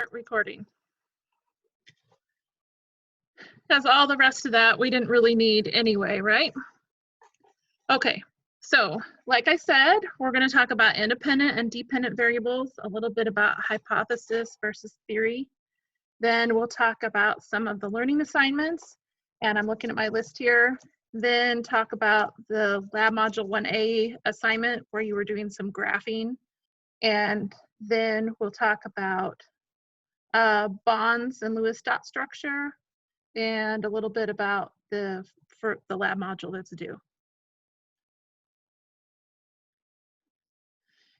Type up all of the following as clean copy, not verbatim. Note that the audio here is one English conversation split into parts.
start recording. Because all the rest of that we didn't really need anyway, right? Okay, so like I said, we're going to talk about independent and dependent variables, a little bit about hypothesis versus theory. Then we'll talk about some of the learning assignments, and I'm looking at my list here. Then talk about the lab module 1A assignment where you were doing some graphing. And then we'll talk about bonds and Lewis dot structure and a little bit about the lab module that's due.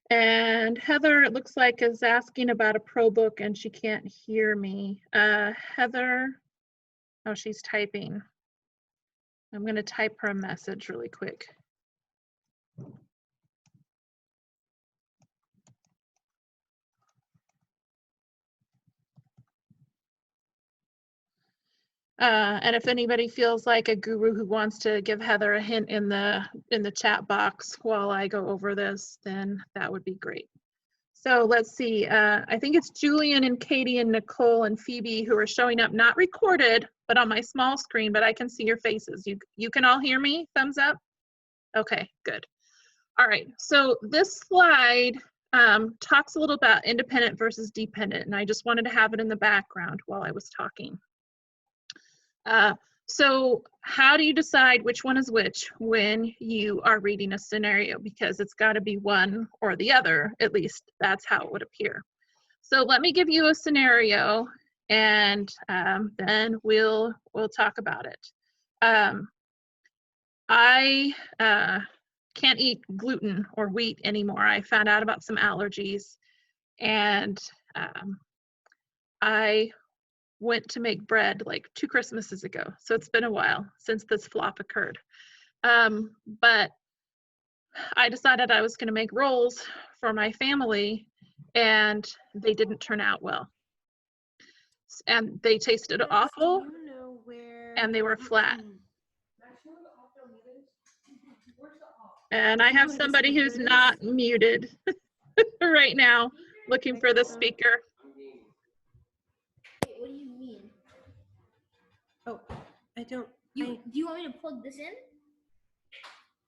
And Heather, it looks like, is asking about a pro book and she can't hear me. Heather, oh, she's typing. I'm going to type her a message really quick. And if anybody feels like a guru who wants to give Heather a hint in the chat box while I go over this, then that would be great. So let's see, I think it's Julian and Katie and Nicole and Phoebe who are showing up, not recorded, but on my small screen, but I can see your faces. You can all hear me? Thumbs up? Okay, good. All right, so this slide talks a little about independent versus dependent, and I just wanted to have it in the background while I was talking. So how do you decide which one is which when you are reading a scenario? Because it's got to be one or the other, at least that's how it would appear. So let me give you a scenario and then we'll talk about it. I can't eat gluten or wheat anymore. I found out about some allergies, and I went to make bread like 2 Christmases ago. So it's been a while since this flop occurred. But I decided I was going to make rolls for my family, and they didn't turn out well. And they tasted awful, and they were flat. And I have somebody who's not muted right now looking for the speaker. What do you mean? Oh, I don't. Do you want me to plug this in?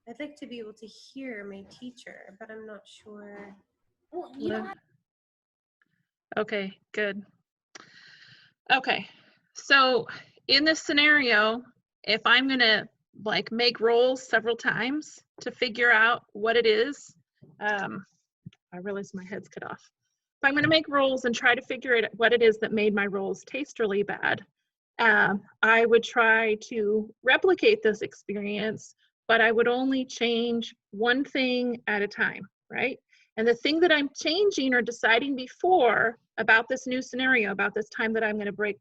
I'd like to be able to hear my teacher, but I'm not sure. Well, you don't have. Okay, good. Okay, so in this scenario, if I'm gonna like make rolls several times to figure out what it is, I realize my head's cut off. If I'm gonna make rolls and try to figure out what it is that made my rolls taste really bad, I would try to replicate this experience, but I would only change one thing at a time, right? And the thing that I'm changing or deciding before about this new scenario, about this time that I'm going to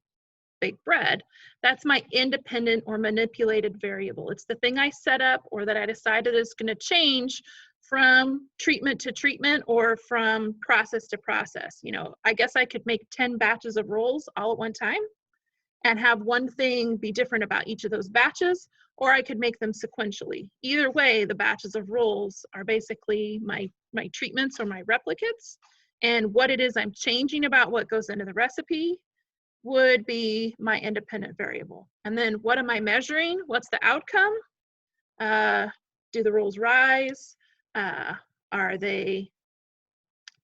bake bread, that's my independent or manipulated variable. It's the thing I set up or that I decided is going to change from treatment to treatment or from process to process. You know, I guess I could make 10 batches of rolls all at one time and have one thing be different about each of those batches, or I could make them sequentially. Either way, the batches of rolls are basically my treatments or my replicates, and what it is I'm changing about what goes into the recipe would be my independent variable. And then what am I measuring? What's the outcome? Do the rolls rise? Are they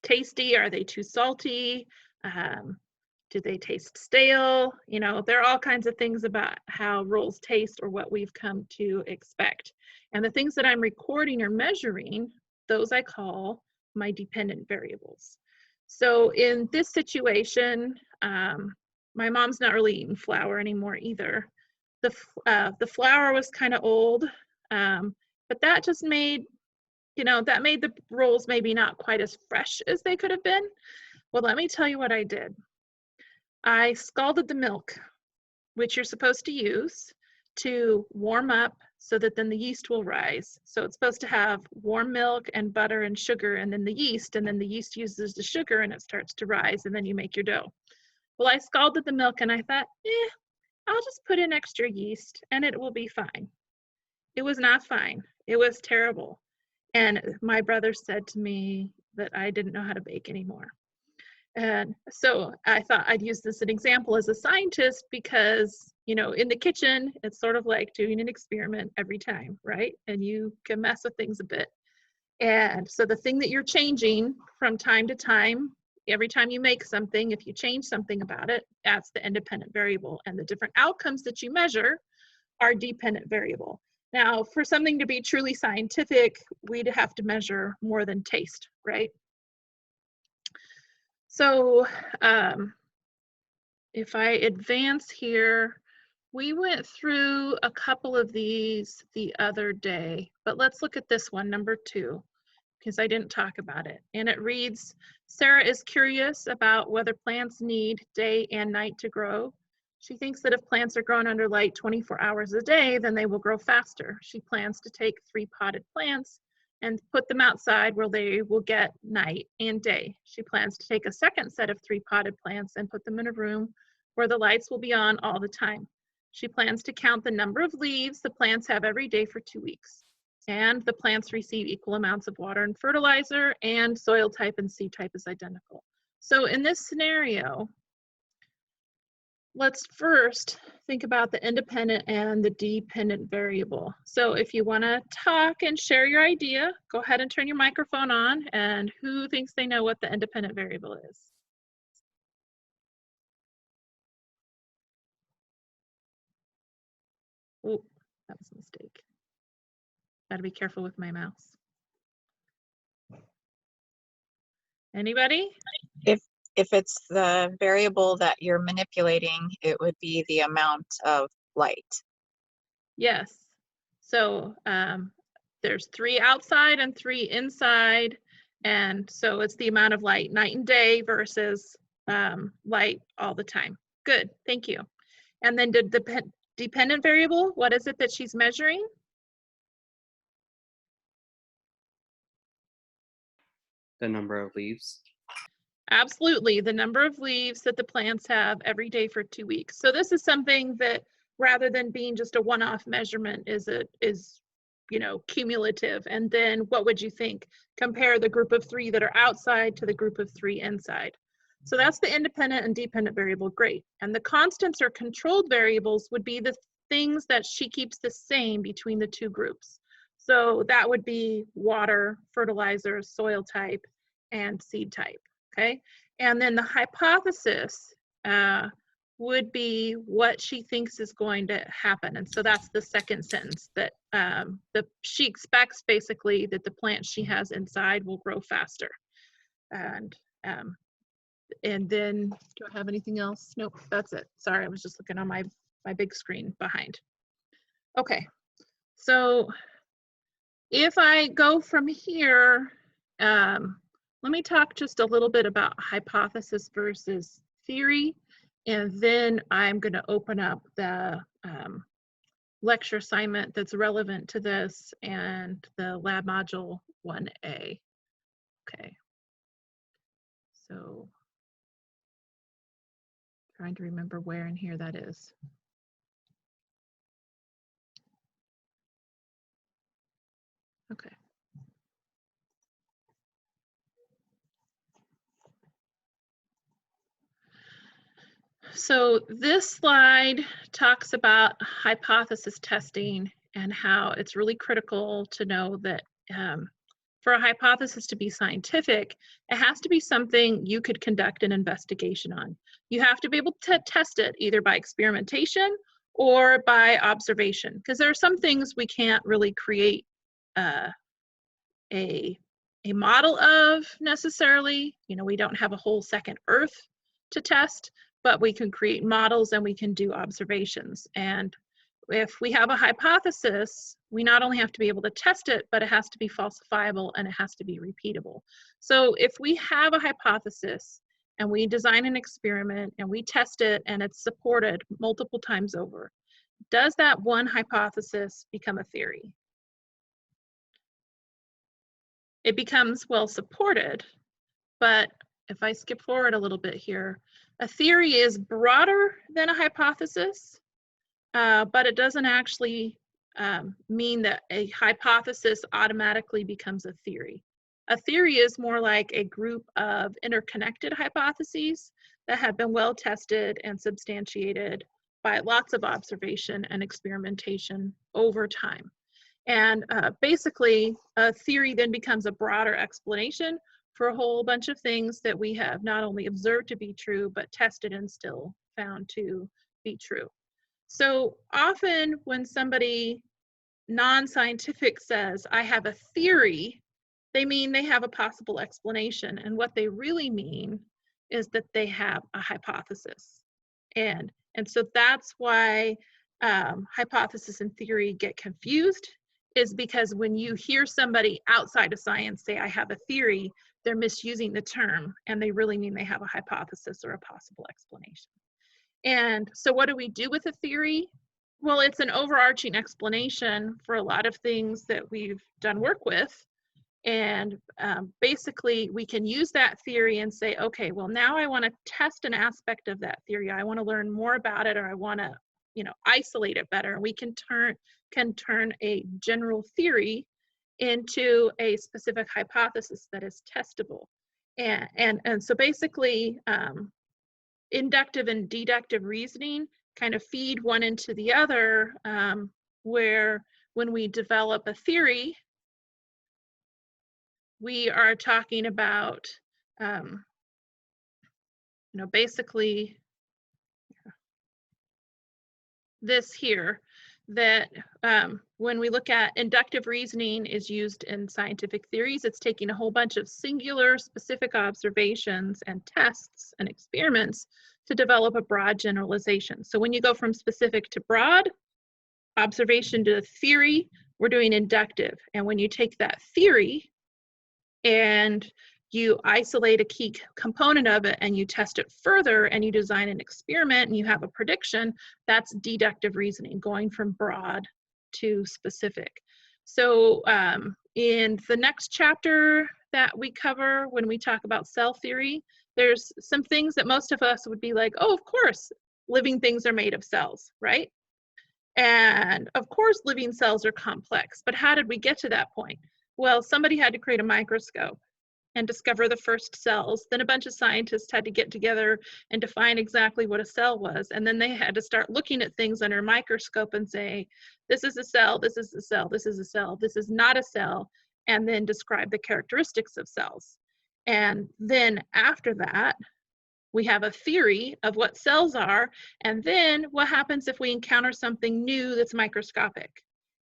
tasty? Are they too salty? Do they taste stale? You know, there are all kinds of things about how rolls taste or what we've come to expect. And the things that I'm recording or measuring, those I call my dependent variables. So in this situation, my mom's not really eating flour anymore either. The flour was kind of old, but that just made, you know, that made the rolls maybe not quite as fresh as they could have been. Well, let me tell you what I did. I scalded the milk, which you're supposed to use to warm up so that then the yeast will rise. So it's supposed to have warm milk and butter and sugar and then the yeast uses the sugar and it starts to rise and then you make your dough. Well, I scalded the milk and I thought, I'll just put in extra yeast and it will be fine. It was not fine. It was terrible. And my brother said to me that I didn't know how to bake anymore. And so I thought I'd use this as an example as a scientist because, you know, in the kitchen, it's sort of like doing an experiment every time, right? And you can mess with things a bit. And so the thing that you're changing from time to time, every time you make something, if you change something about it, that's the independent variable. And the different outcomes that you measure are dependent variable. Now, for something to be truly scientific, we'd have to measure more than taste, right? So if I advance here, we went through a couple of these the other day, but let's look at this one, number 2, because I didn't talk about it. And it reads, Sarah is curious about whether plants need day and night to grow. She thinks that if plants are grown under light 24 hours a day, then they will grow faster. She plans to take 3 potted plants and put them outside where they will get night and day. She plans to take a second set of 3 potted plants and put them in a room where the lights will be on all the time. She plans to count the number of leaves the plants have every day for 2 weeks. And the plants receive equal amounts of water and fertilizer, and soil type and seed type is identical. So in this scenario, let's first think about the independent and the dependent variable. So if you want to talk and share your idea, go ahead and turn your microphone on. And who thinks they know what the independent variable is? Oh, that was a mistake. Gotta be careful with my mouse. Anybody? If it's the variable that you're manipulating, it would be the amount of light. Yes. So there's 3 outside and 3 inside. And so it's the amount of light night and day versus light all the time. Good, thank you. And then the dependent variable, what is it that she's measuring? The number of leaves. Absolutely, the number of leaves that the plants have every day for 2 weeks. So this is something that rather than being just a one-off measurement is you know, cumulative. And then what would you think? Compare the group of 3 that are outside to the group of 3 inside. So that's the independent and dependent variable, great. And the constants or controlled variables would be the things that she keeps the same between the 2 groups. So that would be water, fertilizer, soil type, and seed type. Okay, and then the hypothesis would be what she thinks is going to happen. And so that's the second sentence, that she expects basically that the plants she has inside will grow faster. And then, do I have anything else? Nope, that's it. Sorry, I was just looking on my big screen behind. Okay, so if I go from here, let me talk just a little bit about hypothesis versus theory, and then I'm going to open up the lecture assignment that's relevant to this and the lab module 1A. Okay, so trying to remember where in here that is. Okay. So this slide talks about hypothesis testing and how it's really critical to know that for a hypothesis to be scientific, it has to be something you could conduct an investigation on. You have to be able to test it either by experimentation or by observation, because there are some things we can't really create a model of necessarily. You know, we don't have a whole second Earth to test, but we can create models and we can do observations. And if we have a hypothesis, we not only have to be able to test it, but it has to be falsifiable and it has to be repeatable. So if we have a hypothesis and we design an experiment and we test it and it's supported multiple times over, does that one hypothesis become a theory? It becomes well supported, but if I skip forward a little bit here, a theory is broader than a hypothesis, but it doesn't actually mean that a hypothesis automatically becomes a theory. A theory is more like a group of interconnected hypotheses that have been well tested and substantiated by lots of observation and experimentation over time. And basically, a theory then becomes a broader explanation for a whole bunch of things that we have not only observed to be true, but tested and still found to be true. So often when somebody non-scientific says, I have a theory, they mean they have a possible explanation. And what they really mean is that they have a hypothesis. And so that's why hypothesis and theory get confused, is because when you hear somebody outside of science say, I have a theory, they're misusing the term, and they really mean they have a hypothesis or a possible explanation. And so what do we do with a theory? Well, it's an overarching explanation for a lot of things that we've done work with. And basically, we can use that theory and say, okay, well, now I want to test an aspect of that theory. I want to learn more about it, or I want to, isolate it better. We can turn a general theory into a specific hypothesis that is testable. And so basically, inductive and deductive reasoning kind of feed one into the other, where when we develop a theory, we are talking about, basically this here, that when we look at inductive reasoning is used in scientific theories, it's taking a whole bunch of singular specific observations and tests and experiments to develop a broad generalization. So when you go from specific to broad, observation to theory, we're doing inductive. And when you take that theory and you isolate a key component of it and you test it further and you design an experiment and you have a prediction, that's deductive reasoning, going from broad to specific. So in the next chapter that we cover, when we talk about cell theory, there's some things that most of us would be like, oh, of course, living things are made of cells, right? And of course, living cells are complex, but how did we get to that point? Well, somebody had to create a microscope and discover the first cells. Then a bunch of scientists had to get together and define exactly what a cell was. And then they had to start looking at things under a microscope and say, this is a cell, this is a cell, this is a cell, this is not a cell, and then describe the characteristics of cells. And then after that, we have a theory of what cells are, and then what happens if we encounter something new that's microscopic?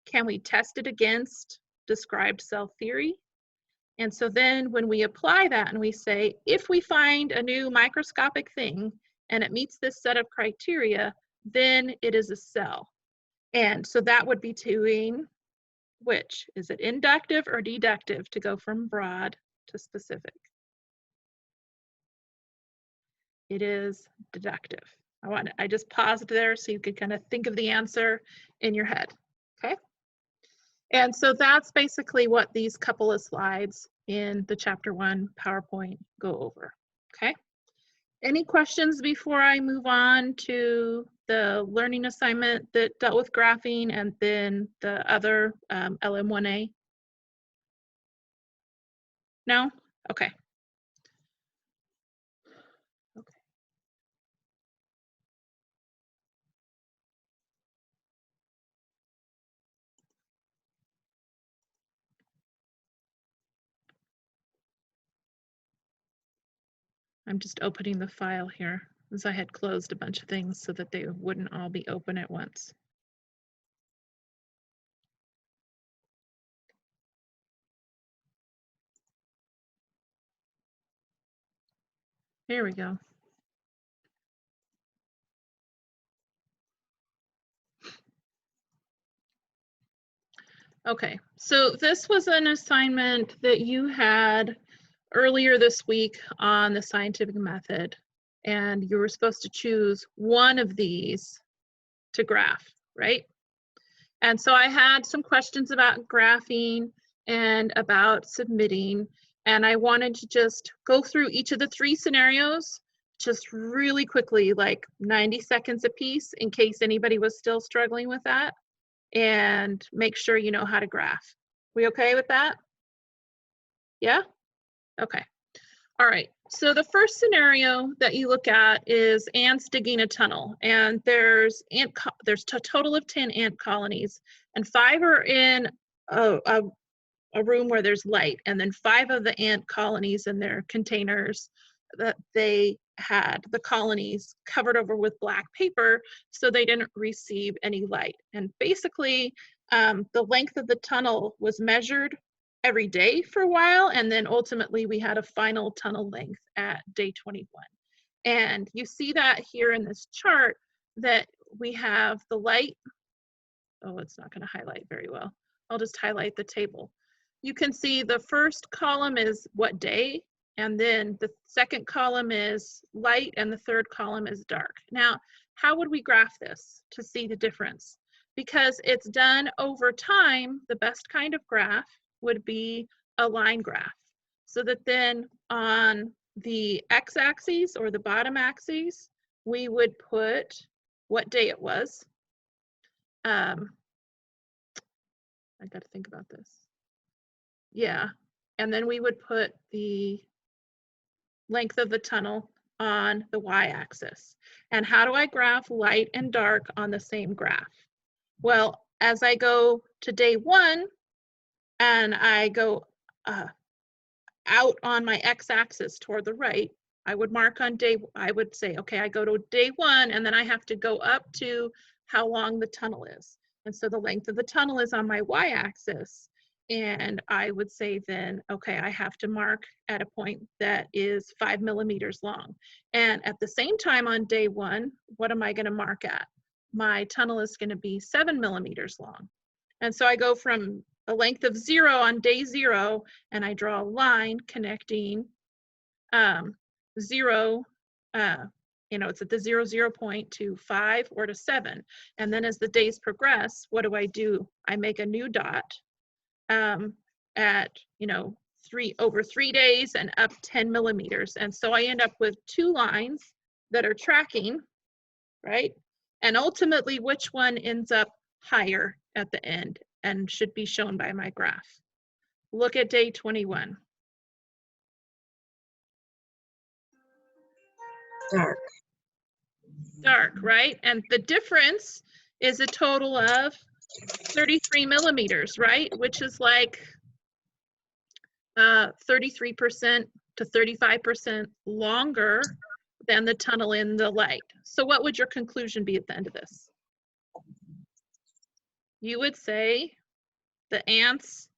Can we test it against described cell theory? And so then when we apply that and we say, if we find a new microscopic thing and it meets this set of criteria, then it is a cell. And so that would be doing which? Is it inductive or deductive to go from broad to specific? It is deductive. I just paused there so you could kind of think of the answer in your head, okay? And so that's basically what these couple of slides in the chapter 1 PowerPoint go over, okay? Any questions before I move on to the learning assignment that dealt with graphing and then the other LM1A? No? Okay. I'm just opening the file here, as I had closed a bunch of things so that they wouldn't all be open at once. Here we go. Okay, so this was an assignment that you had earlier this week on the scientific method, and you were supposed to choose one of these to graph, right? And so I had some questions about graphing and about submitting, and I wanted to just go through each of the 3 scenarios just really quickly, like 90 seconds a piece, in case anybody was still struggling with that, and make sure you know how to graph. We okay with that? Yeah? Okay. All right. So the first scenario that you look at is ants digging a tunnel, and there's a total of 10 ant colonies, and 5 are in a room where there's light, and then 5 of the ant colonies in their containers that they had the colonies covered over with black paper so they didn't receive any light. And basically the length of the tunnel was measured every day for a while, and then ultimately we had a final tunnel length at day 21. And you see that here in this chart that we have the light. Oh, it's not going to highlight very well. I'll just highlight the table. You can see the first column is what day, and then the second column is light, and the third column is dark. Now, how would we graph this to see the difference? Because it's done over time, the best kind of graph would be a line graph. So that then on the x-axis or the bottom axis, we would put what day it was. I got to think about this. Yeah, and then we would put the length of the tunnel on the y-axis. And how do I graph light and dark on the same graph? Well, as I go to day 1 and I go out on my x-axis toward the right, I would mark on I would say, okay, I go to day 1, and then I have to go up to how long the tunnel is. And so the length of the tunnel is on my y-axis. And I would say then, okay, I have to mark at a point that is 5 millimeters long. And at the same time on day 1, what am I going to mark at? My tunnel is going to be 7 millimeters long. And so I go from a length of 0 on day 0, and I draw a line connecting 0, it's at the 0 point to 5 or to 7. And then as the days progress, what do? I make a new dot at, over 3 days and up 10 millimeters. And so I end up with 2 lines that are tracking, right? And ultimately, which one ends up higher at the end and should be shown by my graph? Look at day 21. Dark. Dark, right? And the difference is a total of 33 millimeters, right? Which is like 33% to 35% longer than the tunnel in the light. So what would your conclusion be at the end of this? You would say the ants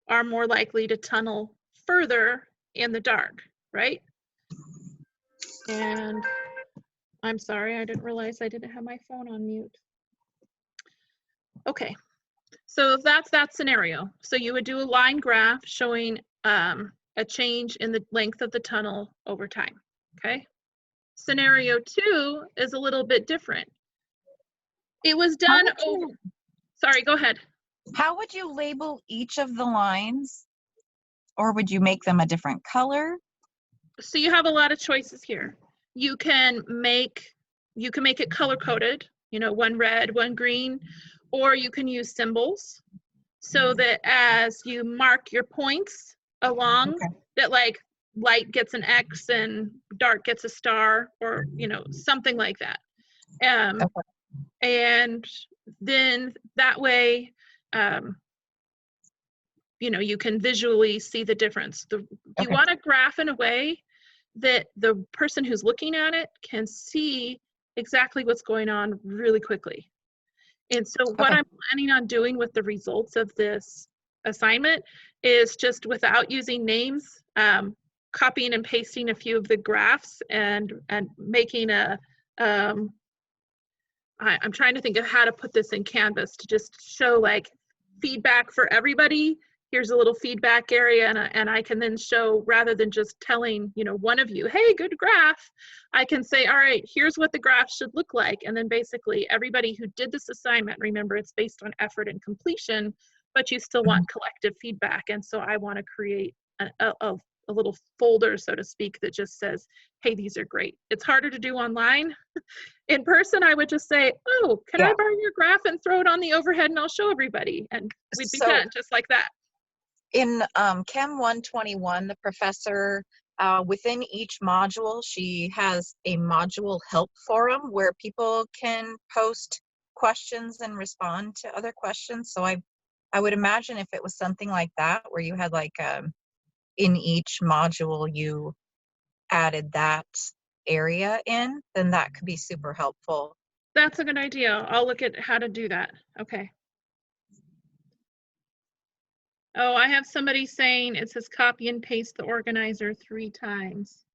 are more likely to tunnel further in the dark, right? And I'm sorry, I didn't realize I didn't have my phone on mute. Okay, so that's that scenario. So you would do a line graph showing a change in the length of the tunnel over time, okay? Scenario 2 is a little bit different. It was done over, sorry, go ahead. How would you label each of the lines? Or would you make them a different color? So you have a lot of choices here. You can make it color coded, one red, one green, or you can use symbols so that as you mark your points along, that like light gets an X and dark gets a star, or something like that. And then that way you can visually see the difference. You want to graph in a way that the person who's looking at it can see exactly what's going on really quickly. And so what I'm planning on doing with the results of this assignment is just, without using names, copying and pasting a few of the graphs and making I'm trying to think of how to put this in Canvas to just show like feedback for everybody. Here's a little feedback area, and I can then show, rather than just telling one of you, hey, good graph, I can say, all right, here's what the graph should look like. And then basically everybody who did this assignment, remember it's based on effort and completion, but you still want collective feedback. And so I want to create a little folder, so to speak, that just says, hey, these are great. It's harder to do online. In person, I would just say, oh, can I borrow your graph and throw it on the overhead and I'll show everybody, and we'd be done just like that. In Chem 121, the professor, within each module, she has a module help forum where people can post questions and respond to other questions. So I would imagine if it was something like that, where you had like in each module you added that area in, then that could be super helpful. That's a good idea. I'll look at how to do that. Okay. Oh, I have somebody saying it says copy and paste the organizer 3 times.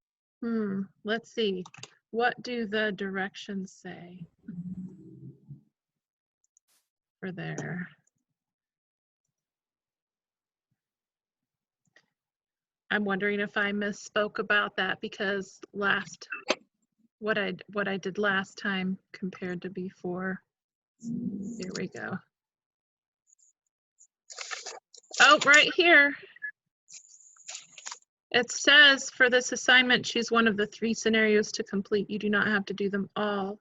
Let's see. What do the directions say for there? I'm wondering if I misspoke about that because what I did last time compared to before. Here we go. Oh, right here. It says for this assignment, choose one of the 3 scenarios to complete. You do not have to do them all.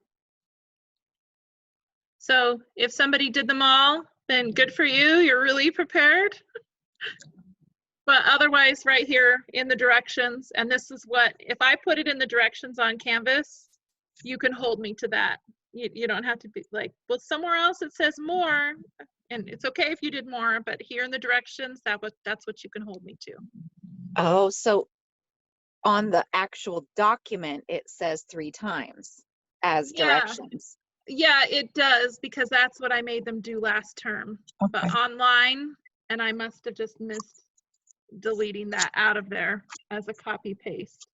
So if somebody did them all, then good for you. You're really prepared. But otherwise, right here in the directions, and this is what, if I put it in the directions on Canvas, you can hold me to that. You don't have to be like, well, somewhere else it says more, and it's okay if you did more, but here in the directions, that's what you can hold me to. Oh, so on the actual document, it says 3 times as Yeah. directions. Yeah, it does, because that's what I made them do last term. Okay. But online, and I must have just missed deleting that out of there as a copy paste.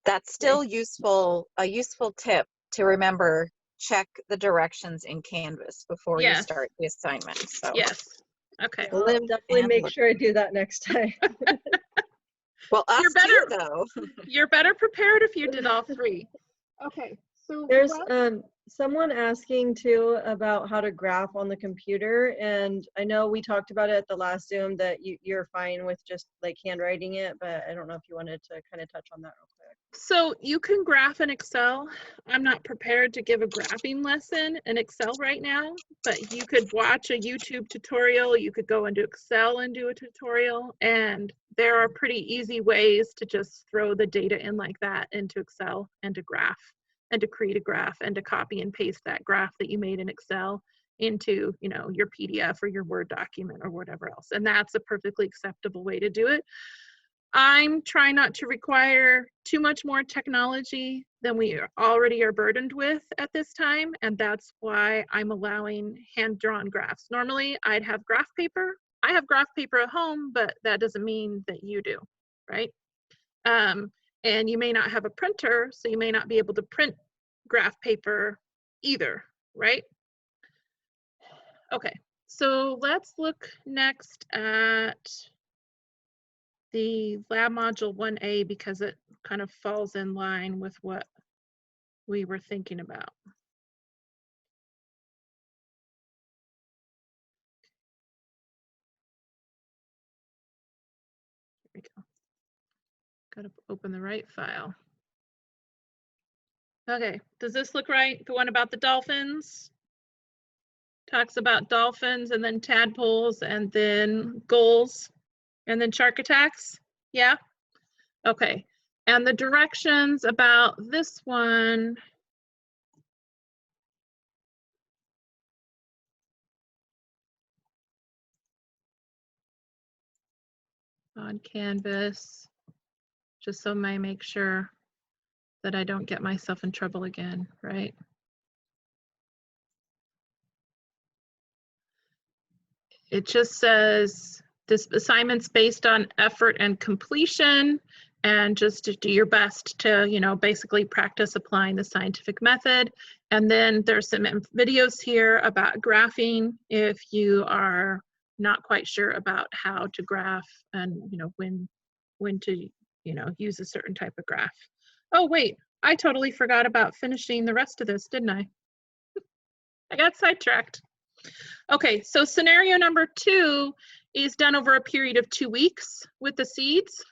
That's still useful, a useful tip to remember. Check the directions in Canvas before you Yes. start the assignment. So Yes. Okay. I'll live definitely and make learn. sure I do that next time. Well, us You're too, better- though. You're better prepared if you did all 3. Okay. So There's someone asking too about how to graph on the computer, and I know we talked about it at the last Zoom that you're fine with just like handwriting it, but I don't know if you wanted to kind of touch on that real quick. So you can graph in Excel. I'm not prepared to give a graphing lesson in Excel right now, but you could watch a YouTube tutorial. You could go into Excel and do a tutorial, and there are pretty easy ways to just throw the data in like that into Excel and to graph and to create a graph and to copy and paste that graph that you made in Excel into, you know, your PDF or your Word document or whatever else. And that's a perfectly acceptable way to do it. I'm trying not to require too much more technology than we already are burdened with at this time, and that's why I'm allowing hand-drawn graphs. Normally, I'd have graph paper. I have graph paper at home, but that doesn't mean that you do, right? And you may not have a printer, so you may not be able to print graph paper either, right? Okay, so let's look next at the lab module 1A because it kind of falls in line with what we were thinking about. Here we go. Got to open the right file. Okay, does this look right? The one about the dolphins? Talks about dolphins and then tadpoles and then gulls and then shark attacks? Yeah? Okay, and the directions about this one, on Canvas, just so I make sure that I don't get myself in trouble again, right? It just says this assignment's based on effort and completion, and just to do your best to, you know, basically practice applying the scientific method. And then there's some videos here about graphing if you are not quite sure about how to graph and, you know, when to, you know, use a certain type of graph. Oh, wait, I totally forgot about finishing the rest of this, didn't I? I got sidetracked. Okay, so scenario number 2 is done over a period of 2 weeks with the seeds,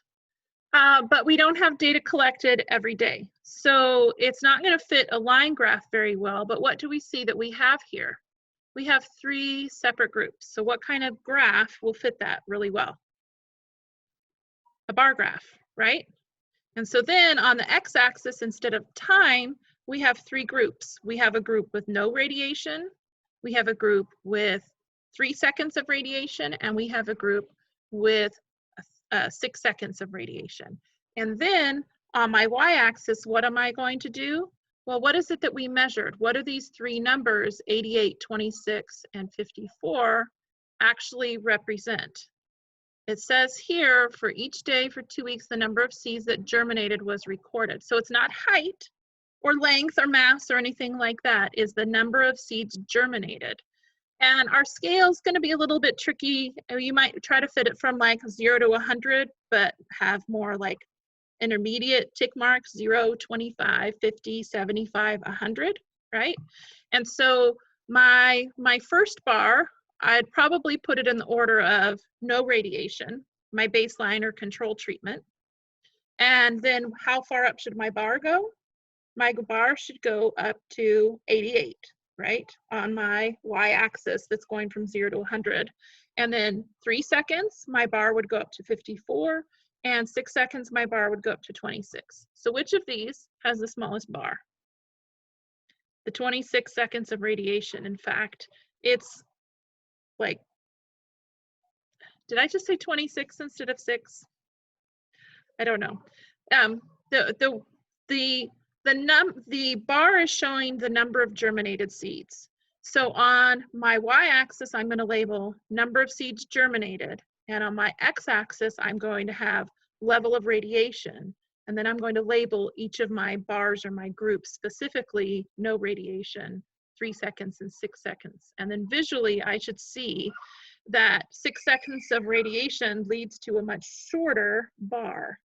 but we don't have data collected every day. So it's not going to fit a line graph very well, but what do we see that we have here? we have 3 separate groups. So what kind of graph will fit that really well? A bar graph, right? And so then on the x-axis, instead of time, we have 3 groups. We have a group with no radiation, we have a group with 3 seconds of radiation, and we have a group with 6 seconds of radiation. And then on my y-axis, what am I going to do? Well, what is it that we measured? What are these 3 numbers, 88, 26, and 54, actually represent? It says here, for each day for 2 weeks, the number of seeds that germinated was recorded. So it's not height or length or mass or anything like that, is the number of seeds germinated. And our scale is going to be a little bit tricky. You might try to fit it from like 0 to 100, but have more like intermediate tick marks, 0, 25, 50, 75, 100, right? And so my first bar, I'd probably put it in the order of no radiation, my baseline or control treatment. And then how far up should my bar go? My bar should go up to 88, right? On my y-axis that's going from 0 to 100. And then 3 seconds, my bar would go up to 54. And 6 seconds, my bar would go up to 26. So which of these has the smallest bar? The 26 seconds of radiation. In fact, it's like, did I just say 26 instead of 6? I don't know. The bar is showing the number of germinated seeds. So on my y-axis, I'm going to label number of seeds germinated. And on my x-axis, I'm going to have level of radiation. And then I'm going to label each of my bars or my groups, specifically no radiation, 3 seconds and 6 seconds. And then visually, I should see that 6 seconds of radiation leads to a much shorter bar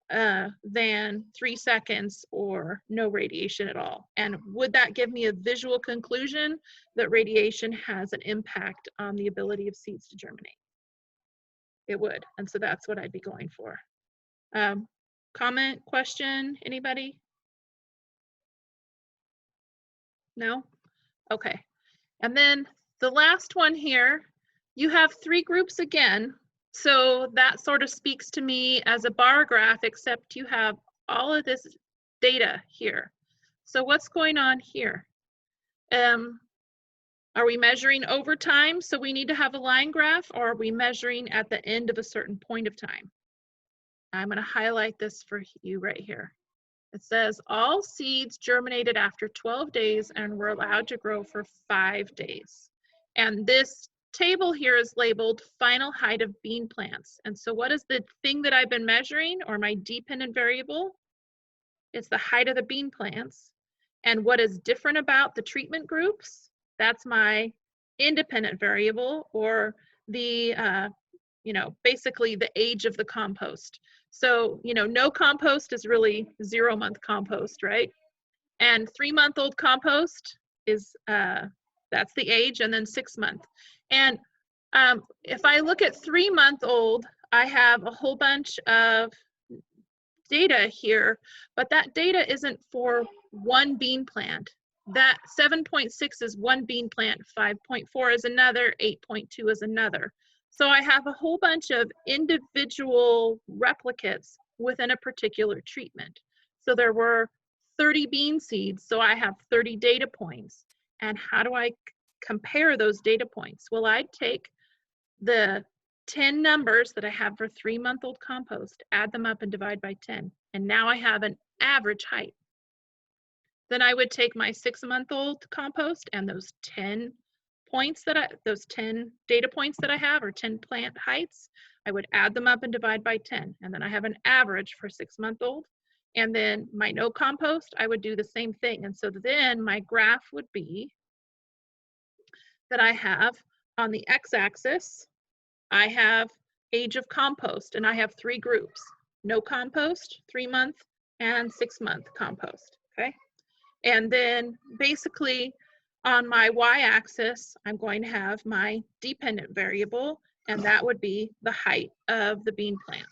than 3 seconds or no radiation at all. And would that give me a visual conclusion that radiation has an impact on the ability of seeds to germinate? It would, and so that's what I'd be going for. Comment, question, anybody? No? Okay. And then the last one here, you have 3 groups again. So that sort of speaks to me as a bar graph, except you have all of this data here. So what's going on here? Are we measuring over time? So we need to have a line graph, or are we measuring at the end of a certain point of time? I'm going to highlight this for you right here. It says all seeds germinated after 12 days and were allowed to grow for 5 days. And this table here is labeled final height of bean plants. And so what is the thing that I've been measuring, or my dependent variable? It's the height of the bean plants. And what is different about the treatment groups? That's my independent variable, or the, basically the age of the compost. So, no compost is really 0-month compost, right? And 3-month-old compost is, that's the age, and then 6-month. And if I look at 3-month-old, I have a whole bunch of data here, but that data isn't for one bean plant. That 7.6 is one bean plant, 5.4 is another, 8.2 is another. So I have a whole bunch of individual replicates within a particular treatment. So there were 30 bean seeds, so I have 30 data points. And how do I compare those data points? Well, I'd take the 10 numbers that I have for 3-month-old compost, add them up and divide by 10. And now I have an average height. Then I would take my 6-month-old compost and those 10 points those 10 data points that I have, or 10 plant heights, I would add them up and divide by 10. And then I have an average for 6-month-old. And then my no compost, I would do the same thing. And so then my graph would be that I have on the x-axis, I have age of compost, and I have 3 groups: no compost, 3-month, and 6-month compost, okay? And then basically on my y-axis, I'm going to have my dependent variable, and that would be the height of the bean plants.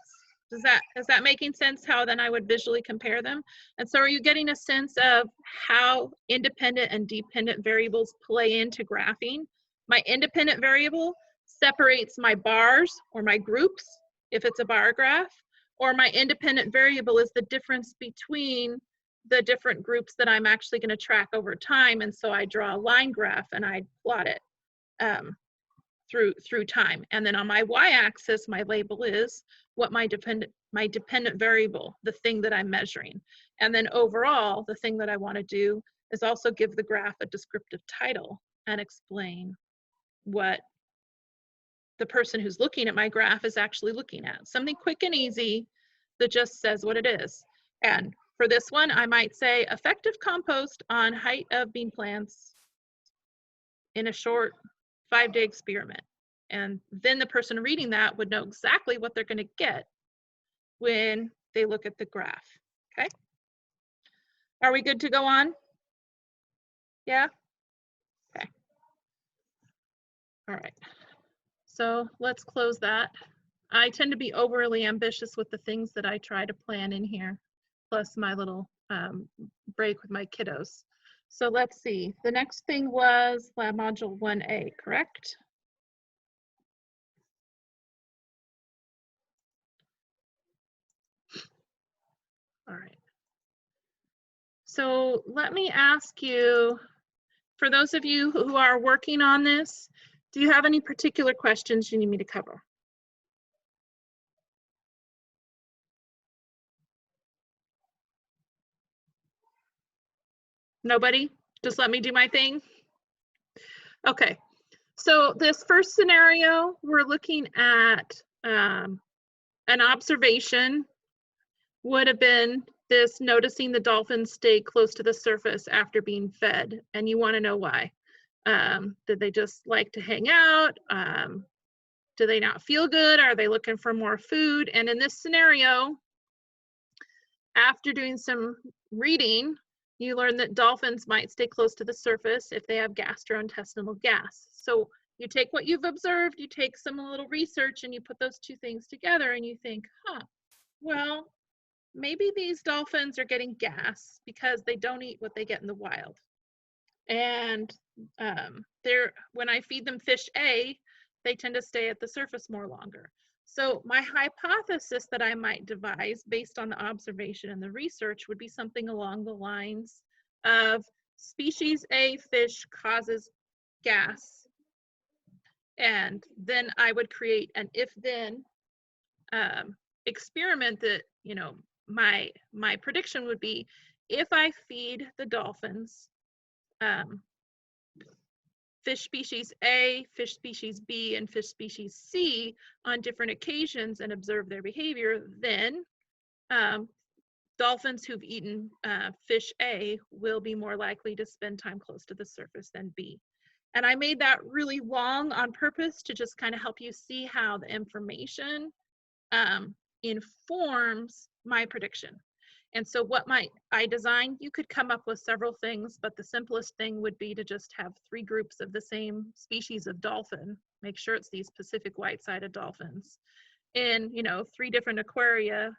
Is that making sense how then I would visually compare them? And so are you getting a sense of how independent and dependent variables play into graphing? My independent variable separates my bars or my groups, if it's a bar graph, or my independent variable is the difference between the different groups that I'm actually going to track over time. And so I draw a line graph and I plot it through time. And then on my y-axis, my label is what my dependent variable, the thing that I'm measuring. And then overall, the thing that I want to do is also give the graph a descriptive title and explain what the person who's looking at my graph is actually looking at. Something quick and easy that just says what it is. And for this one, I might say effective compost on height of bean plants in a short 5-day experiment. And then the person reading that would know exactly what they're going to get when they look at the graph. Okay. Are we good to go on? Yeah? Okay. All right. So let's close that. I tend to be overly ambitious with the things that I try to plan in here, plus my little break with my kiddos. So let's see. The next thing was lab module 1A, correct? All right. So let me ask you, for those of you who are working on this, do you have any particular questions you need me to cover? Nobody? Just let me do my thing? Okay. So this first scenario, we're looking at an observation would have been this noticing the dolphins stay close to the surface after being fed, and you want to know why. Did they just like to hang out? Do they not feel good? Are they looking for more food? And in this scenario, after doing some reading, you learn that dolphins might stay close to the surface if they have gastrointestinal gas. So you take what you've observed, you take some little research, and you put those two things together and you think, huh, well, maybe these dolphins are getting gas because they don't eat what they get in the wild. And when I feed them fish A, they tend to stay at the surface more longer. So my hypothesis that I might devise based on the observation and the research would be something along the lines of species A fish causes gas. And then I would create an if-then experiment that, you know, my prediction would be if I feed the dolphins fish species A, fish species B, and fish species C on different occasions and observe their behavior, then dolphins who've eaten fish A will be more likely to spend time close to the surface than B. And I made that really long on purpose to just kind of help you see how the information informs my prediction. And so what might I design? You could come up with several things, but the simplest thing would be to just have 3 groups of the same species of dolphin. Make sure it's these Pacific white-sided dolphins in, you know, 3 different aquaria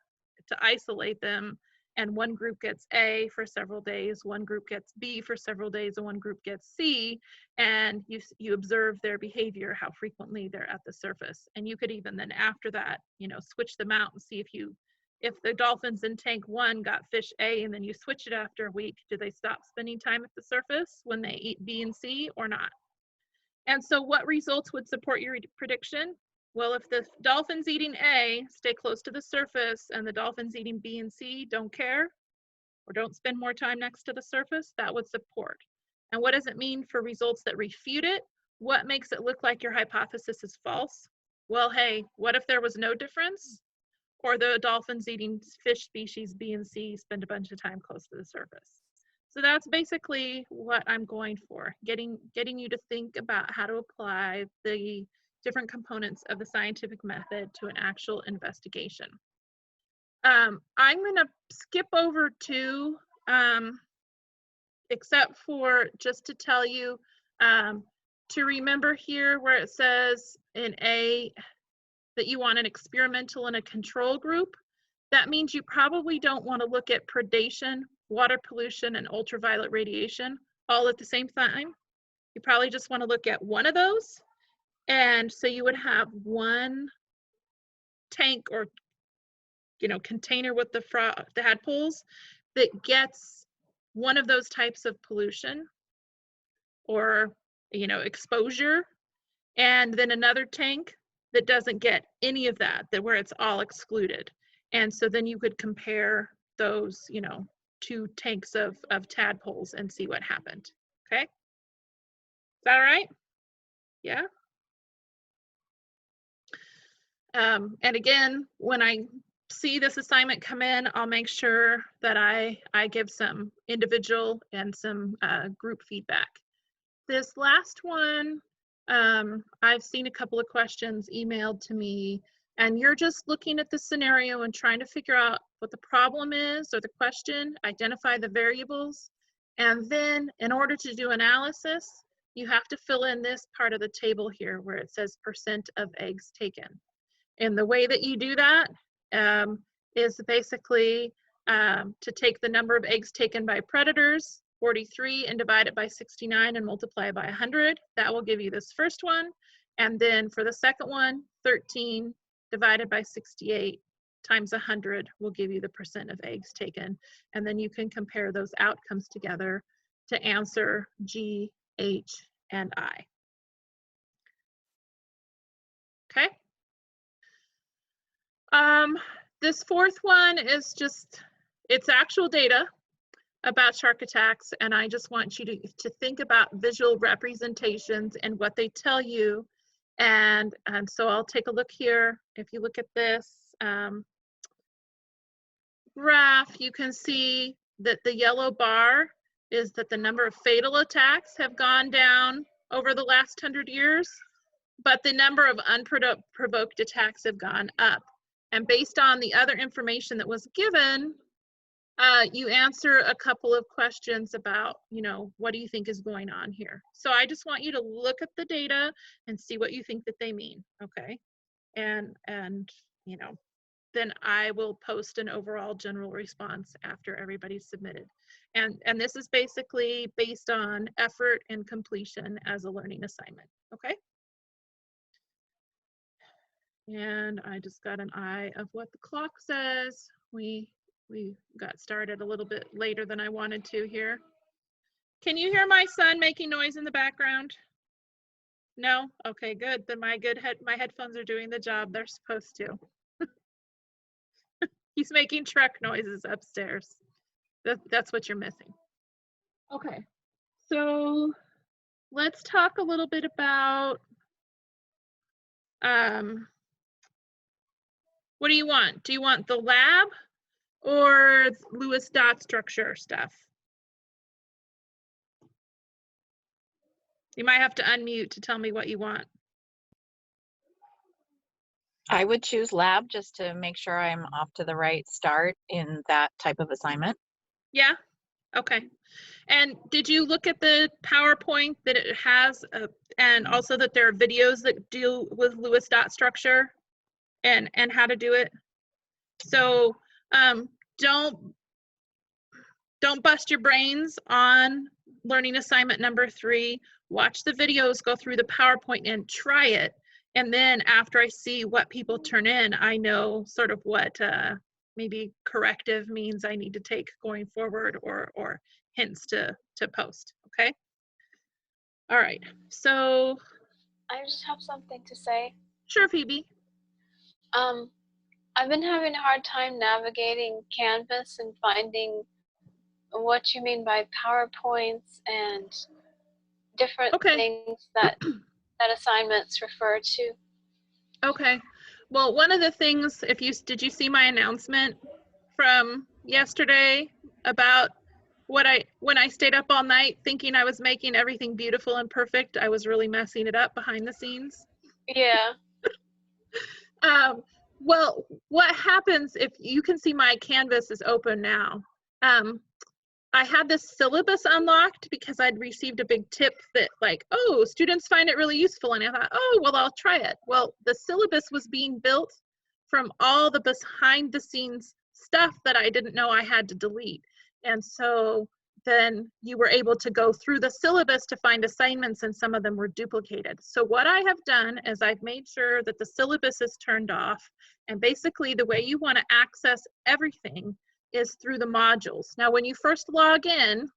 to isolate them. And one group gets A for several days, one group gets B for several days, and one group gets C. And you observe their behavior, how frequently they're at the surface. And you could even then after that, you know, switch them out and see if the dolphins in tank 1 got fish A and then you switch it after a week, do they stop spending time at the surface when they eat B and C or not? And so what results would support your prediction? Well, if the dolphins eating A stay close to the surface and the dolphins eating B and C don't care or don't spend more time next to the surface, that would support. And what does it mean for results that refute it? What makes it look like your hypothesis is false? Well, hey, what if there was no difference? Or the dolphins eating fish species B and C spend a bunch of time close to the surface. So that's basically what I'm going for, getting you to think about how to apply the different components of the scientific method to an actual investigation. I'm gonna skip over to, except for just to tell you to remember here where it says in A, that you want an experimental and a control group, that means you probably don't want to look at predation, water pollution, and ultraviolet radiation all at the same time. You probably just want to look at one of those. And so you would have one tank or container with the tadpoles that gets one of those types of pollution or exposure, and then another tank that doesn't get any of that, where it's all excluded. And so then you could compare those, two tanks of tadpoles and see what happened. Okay, is that all right? Yeah. And again, when I see this assignment come in, I'll make sure that I give some individual and some group feedback. This last one, I've seen a couple of questions emailed to me, and you're just looking at the scenario and trying to figure out what the problem is or the question, identify the variables, and then in order to do analysis, you have to fill in this part of the table here where it says % of eggs taken. And the way that you do that is basically to take the number of eggs taken by predators, 43, and divide it by 69 and multiply by 100. That will give you this first one. And then for the second one, 13 divided by 68 times 100 will give you the % of eggs taken. And then you can compare those outcomes together to answer G, H, and I. Okay. This fourth one is just, it's actual data about shark attacks, and I just want you to think about visual representations and what they tell you. And so I'll take a look here. If you look at this graph, you can see that the yellow bar is that the number of fatal attacks have gone down over the last 100 years, but the number of unprovoked attacks have gone up. And based on the other information that was given, you answer a couple of questions about, what do you think is going on here? So I just want you to look at the data and see what you think that they mean, okay? And then I will post an overall general response after everybody's submitted. And this is basically based on effort and completion as a learning assignment, okay? And I just got an eye of what the clock says. We got started a little bit later than I wanted to here. Can you hear my son making noise in the background? No? Okay, good. Then my headphones are doing the job they're supposed to. He's making truck noises upstairs. That's what you're missing. Okay, so let's talk a little bit about what do you want? Do you want the lab or Lewis dot structure stuff? You might have to unmute to tell me what you want. I would choose lab just to make sure I'm off to the right start in that type of assignment. Yeah, okay. And did you look at the PowerPoint that it has, and also that there are videos that deal with Lewis dot structure and how to do it? So don't bust your brains on learning assignment number 3. Watch the videos, go through the PowerPoint and try it. And then after I see what people turn in, I know sort of what maybe corrective means I need to take going forward, or hints to post, okay? All right, so. I just have something to say. Sure, Phoebe. I've been having a hard time navigating Canvas and finding what you mean by PowerPoints and different things that assignments refer to. Okay. Well, one of the things, did you see my announcement from yesterday about when I stayed up all night thinking I was making everything beautiful and perfect, I was really messing it up behind the scenes? Yeah. Well, what happens if you can see my Canvas is open now? I had this syllabus unlocked because I'd received a big tip that like, oh, students find it really useful. And I thought, oh, well, I'll try it. Well, the syllabus was being built from all the behind the scenes stuff that I didn't know I had to delete. And so then you were able to go through the syllabus to find assignments, and some of them were duplicated. So what I have done is I've made sure that the syllabus is turned off, and basically the way you want to access everything is through the modules. Now, when you first log in,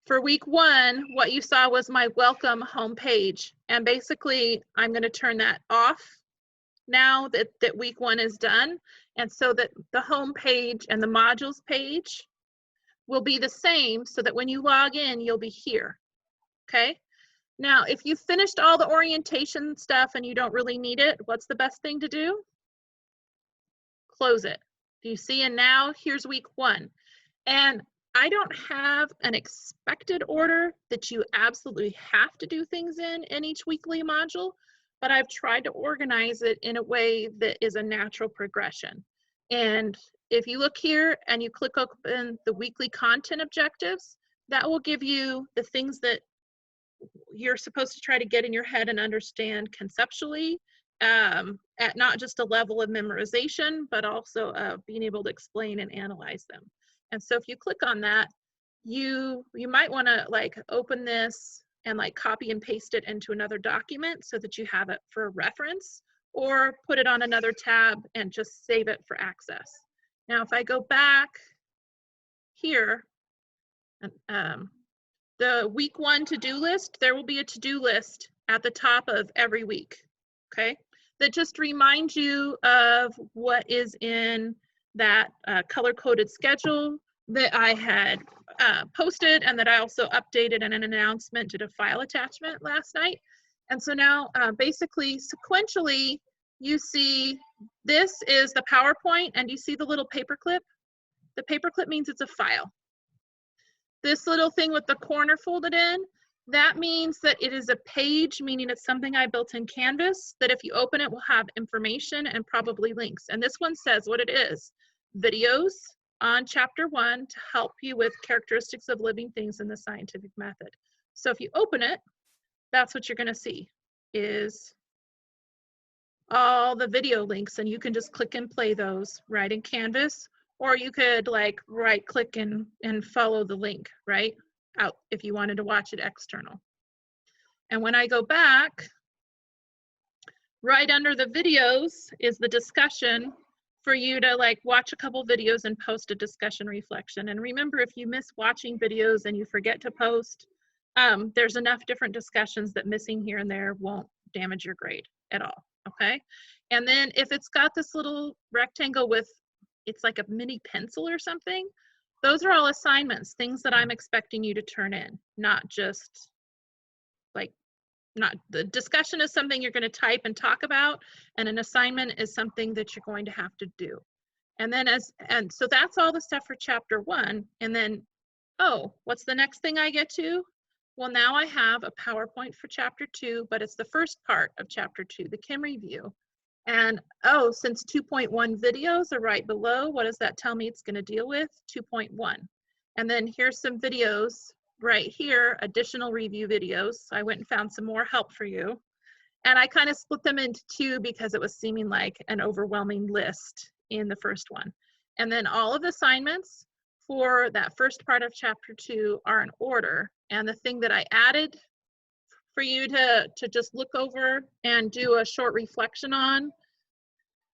for week 1, what you saw was my welcome homepage, and basically I'm going to turn that off now that week 1 is done, and so that the home page and the modules page will be the same, so that when you log in, you'll be here. Okay. Now, if you finished all the orientation stuff and you don't really need it, what's the best thing to do? Close it. Do you see? And now here's week 1. And I don't have an expected order that you absolutely have to do things in each weekly module, but I've tried to organize it in a way that is a natural progression. And if you look here and you click open the weekly content objectives, that will give you the things that you're supposed to try to get in your head and understand conceptually, at not just a level of memorization, but also being able to explain and analyze them. And so if you click on that, you might want to like open this and like copy and paste it into another document so that you have it for reference, or put it on another tab and just save it for access. Now, if I go back here, the week 1 to-do list, there will be a to-do list at the top of every week, okay? That just reminds you of what is in that color-coded schedule that I had posted, and that I also updated in an announcement to the file attachment last night. And so now basically sequentially, you see this is the PowerPoint, and you see the little paperclip? The paperclip means it's a file. This little thing with the corner folded in, that means that it is a page, meaning it's something I built in Canvas, that if you open it will have information and probably links. And this one says what it is: videos on chapter 1 to help you with characteristics of living things in the scientific method. So if you open it, that's what you're going to see, is all the video links, and you can just click and play those right in Canvas, or you could like right click and follow the link right out if you wanted to watch it external. And when I go back, right under the videos is the discussion for you to like watch a couple videos and post a discussion reflection. And remember, if you miss watching videos and you forget to post, there's enough different discussions that missing here and there won't damage your grade at all, okay? And then if it's got this little rectangle with, it's like a mini pencil or something, those are all assignments, things that I'm expecting you to turn in, not just like, not the discussion is something you're going to type and talk about, and an assignment is something that you're going to have to do. And then and so that's all the stuff for chapter 1. And then, oh, what's the next thing I get to? Well, now I have a PowerPoint for chapter 2, but it's the first part of chapter 2, the Chem review. And oh, since 2.1 videos are right below, what does that tell me it's going to deal with? 2.1. And then here's some videos right here, additional review videos. I went and found some more help for you. And I kind of split them into 2 because it was seeming like an overwhelming list in the first one. And then all of the assignments for that first part of chapter 2 are in order. And the thing that I added for you to just look over and do a short reflection on,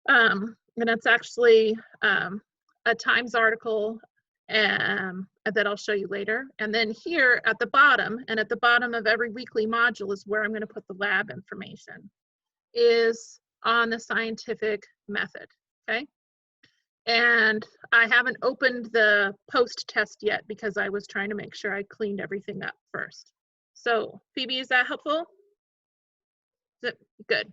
and it's actually a Times article that I'll show you later. And then here at the bottom, and at the bottom of every weekly module is where I'm going to put the lab information, is on the scientific method, okay? And I haven't opened the post test yet because I was trying to make sure I cleaned everything up first. So Phoebe, is that helpful? Is it good?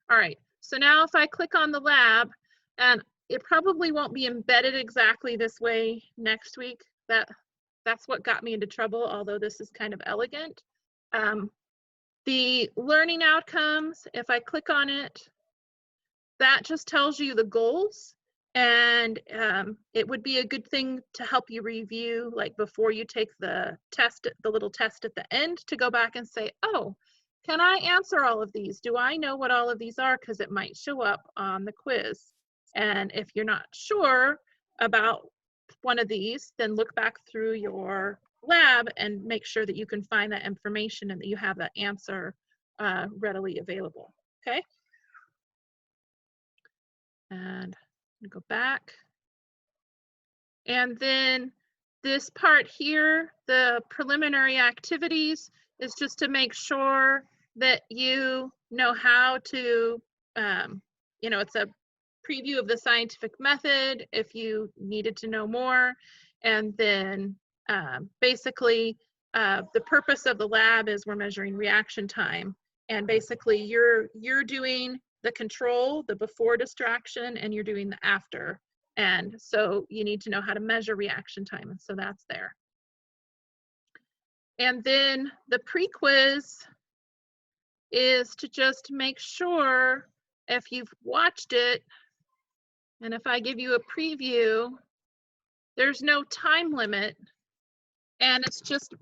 All right, so now if I click on the lab, and it probably won't be embedded exactly this way next week. That's what got me into trouble, although this is kind of elegant. The learning outcomes, if I click on it, that just tells you the goals. And it would be a good thing to help you review, like before you take the test, the little test at the end, to go back and say, oh, can I answer all of these? Do I know what all of these are? Because it might show up on the quiz. And if you're not sure about one of these, then look back through your lab and make sure that you can find that information and that you have that answer readily available, okay? And go back. And then this part here, the preliminary activities, is just to make sure that you know how to, you know, it's a preview of the scientific method if you needed to know more. And then basically the purpose of the lab is we're measuring reaction time. And basically you're doing the control, the before distraction, and you're doing the after. And so you need to know how to measure reaction time. And so that's there. And then the pre-quiz is to just make sure if you've watched it, and if I give you a preview, there's no time limit. And it's just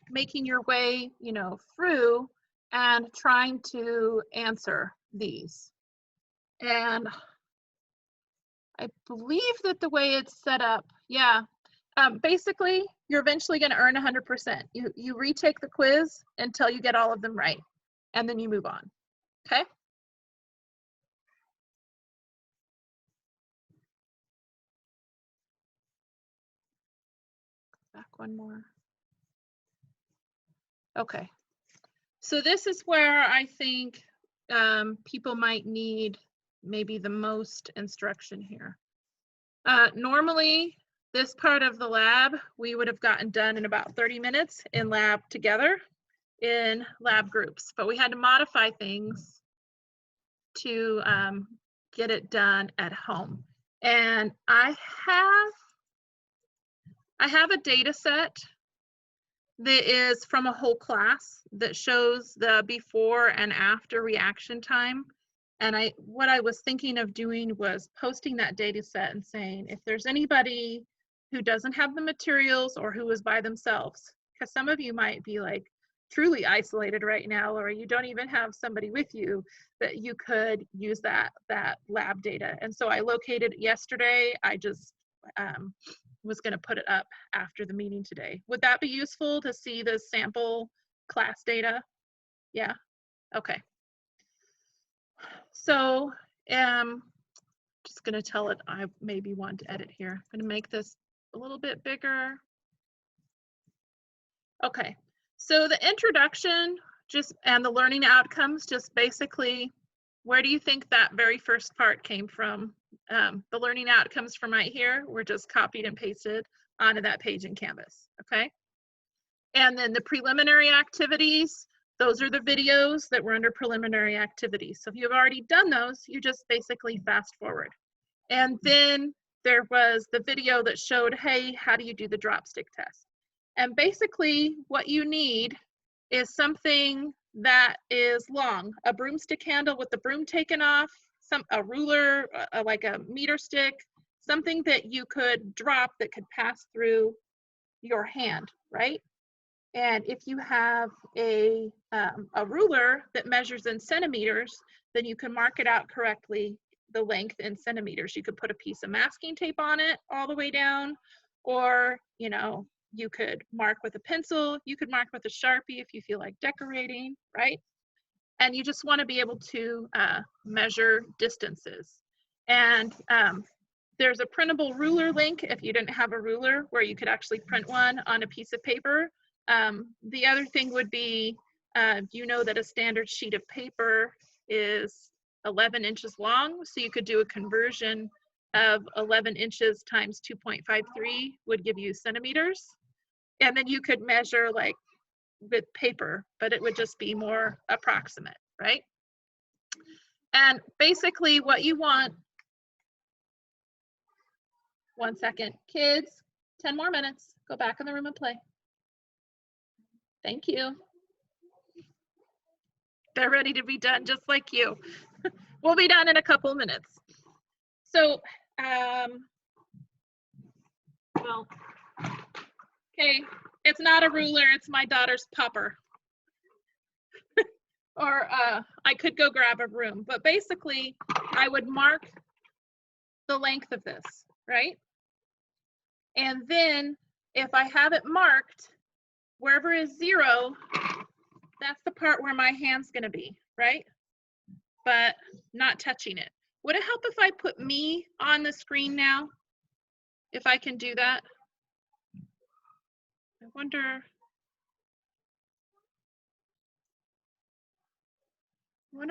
making your way, you know, through and trying to answer these. And I believe that the way it's set up, yeah, basically you're eventually going to earn 100%. You retake the quiz until you get all of them right, and then you move on, okay? Back one more. Okay, so this is where I think people might need maybe the most instruction here. Normally, this part of the lab, we would have gotten done in about 30 minutes in lab together in lab groups, but we had to modify things to get it done at home. And I have a data set that is from a whole class that shows the before and after reaction time. And what I was thinking of doing was posting that data set and saying, if there's anybody who doesn't have the materials or who is by themselves, because some of you might be like truly isolated right now, or you don't even have somebody with you, that you could use that lab data. And so I located it yesterday. I just was going to put it up after the meeting today. Would that be useful to see the sample class data? Yeah, okay. So just going to tell it I maybe want to edit here. I'm going to make this a little bit bigger. Okay, so the introduction just and the learning outcomes, just basically, where do you think that very first part came from? The learning outcomes from right here were just copied and pasted onto that page in Canvas, okay? And then the preliminary activities, those are the videos that were under preliminary activities. So if you've already done those, you just basically fast forward. And then there was the video that showed, hey, how do you do the drop stick test? And basically what you need is something that is long, a broomstick handle with the broom taken off, a ruler, like a meter stick, something that you could drop that could pass through your hand, right? And if you have a ruler that measures in centimeters, then you can mark it out correctly, the length in centimeters. You could put a piece of masking tape on it all the way down, or, you know, you could mark with a pencil, you could mark with a Sharpie if you feel like decorating, right? And you just want to be able to measure distances. And there's a printable ruler link if you didn't have a ruler, where you could actually print one on a piece of paper. The other thing would be, you know that a standard sheet of paper is 11 inches long, so you could do a conversion of 11 inches times 2.53 would give you centimeters. And then you could measure like with paper, but it would just be more approximate, right? And basically what you want, 1 second, kids, 10 more minutes, go back in the room and play. Thank you. They're ready to be done just like you. We'll be done in a couple minutes. So, well, okay, it's not a ruler, it's my daughter's popper. Or I could go grab a broom, but basically I would mark the length of this, right? And then if I have it marked, wherever is 0, that's the part where my hand's gonna be, right? But not touching it. Would it help if I put me on the screen now? If I can do that? I wonder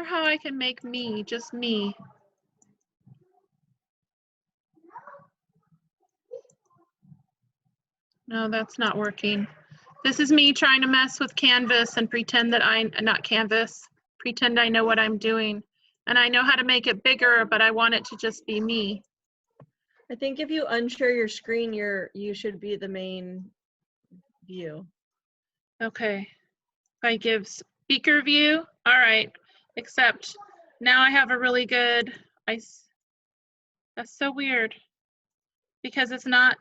how I can make me, just me. No, that's not working. This is me trying to mess with Canvas and pretend that pretend I know what I'm doing. And I know how to make it bigger, but I want it to just be me. I think if you unshare your screen, you should be the main view. Okay. If I give speaker view, all right. Except now I have a really good, that's so weird. Because it's not,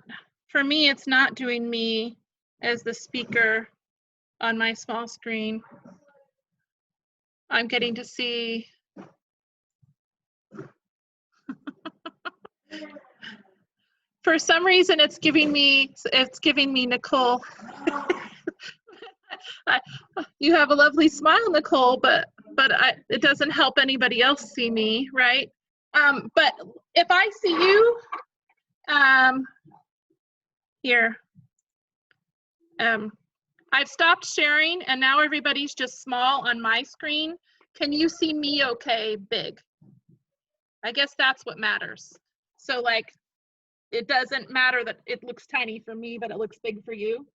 for me, it's not doing me as the speaker on my small screen. I'm getting to see. For some reason, it's giving me Nicole. You have a lovely smile, Nicole, but it doesn't help anybody else see me, right? But if I see you, here, I've stopped sharing and now everybody's just small on my screen. Can you see me okay, big? I guess that's what matters. So like, it doesn't matter that it looks tiny for me, but it looks big for you.